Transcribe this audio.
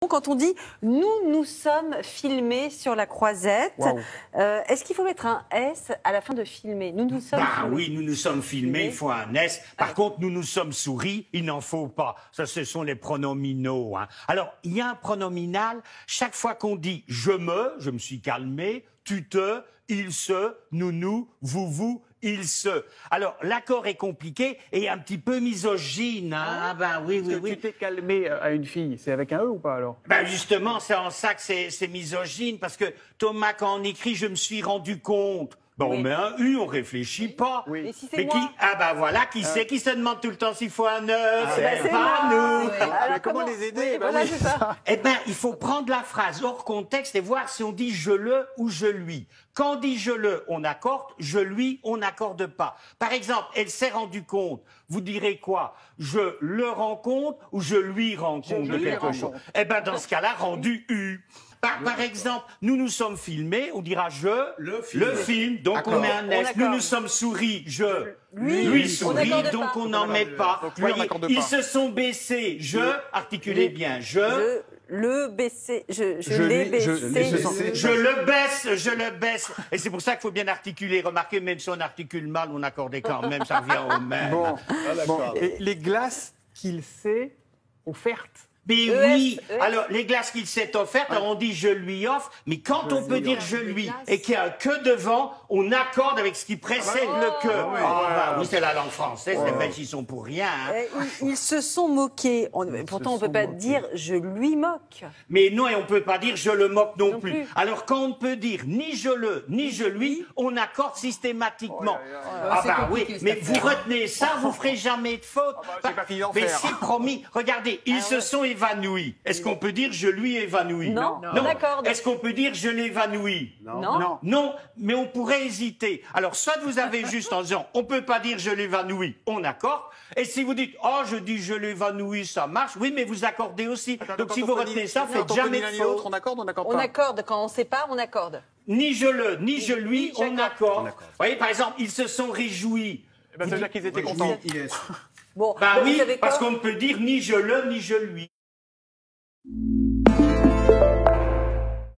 Quand on dit « nous sommes filmés sur la croisette wow. », est-ce qu'il faut mettre un S à la fin de filmer? Nous sommes filmés. Oui, nous sommes filmés, il faut un S. Par contre, nous sommes souris, il n'en faut pas. Ça, ce sont les pronominaux. Hein. Alors, il y a un pronominal. Chaque fois qu'on dit « je me suis calmé »,« tu te »,« il se »,« nous, vous, il se ». Alors, l'accord est compliqué et un petit peu misogyne. Hein. Oui. Tu t'es calmé à une fille, c'est avec un E ou pas alors? Justement, c'est en ça que c'est misogyne, parce que Thomas, quand on écrit « je me suis rendu compte », on met un U, on réfléchit pas. Oui. Mais si c'est mais moi. Qui c'est qui se demande tout le temps s'il faut un E? C'est pas nous. Alors, comment les aider? C'est ça. Il faut prendre la phrase hors contexte et voir si on dit je le ou je lui. Quand on dit je le, on accorde, je lui, on n'accorde pas. Par exemple, elle s'est rendue compte. Vous direz quoi? Je le rends compte ou je lui rends compte de quelque chose? Dans ce cas-là, rendu U. Par exemple, nous sommes filmés, on dira le film, donc on met un S. Nous sommes souris, lui sourit, donc on n'en met pas. Ils se sont baissés, articulez bien, je l'ai baissé. Je le baisse. Et c'est pour ça qu'il faut bien articuler. Remarquez, même si on articule mal, on accordait quand même, ça revient au même. Et les glaces qu'il s'est offertes. Mais oui, alors les glaces qu'il s'est offertes, alors on dit je lui offre, mais quand on peut dire je lui et qu'il y a un que devant, on accorde avec ce qui précède le que. Oui, c'est la langue française, les Belges ils sont pour rien. Hein. Ils se sont moqués. Pourtant, on ne peut pas dire je lui moque. Mais non, et on ne peut pas dire je le moque non plus. Alors quand on ne peut dire ni je le, ni je lui, on accorde systématiquement. Mais vous retenez ça, vous ne ferez jamais de faute. Mais c'est promis. Regardez, ils se sont évanoui. Est-ce qu'on peut dire je lui évanouis? Non. Est-ce qu'on peut dire je l'évanouis? Non, mais on pourrait hésiter. Alors, soit vous avez juste en disant on peut pas dire je l'évanouis, on accorde. Et si vous dites oh je dis je l'évanouis, ça marche. Oui, mais vous accordez aussi. Donc si vous retenez ça, faites jamais de faute. On accorde, on accorde pas. On accorde quand on sait pas, on accorde. Ni je le, ni je lui, on accorde. Vous voyez, par exemple, ils se sont réjouis. Ça veut dire qu'ils étaient contents. Bon, oui, parce qu'on ne peut dire ni je le, ni je lui.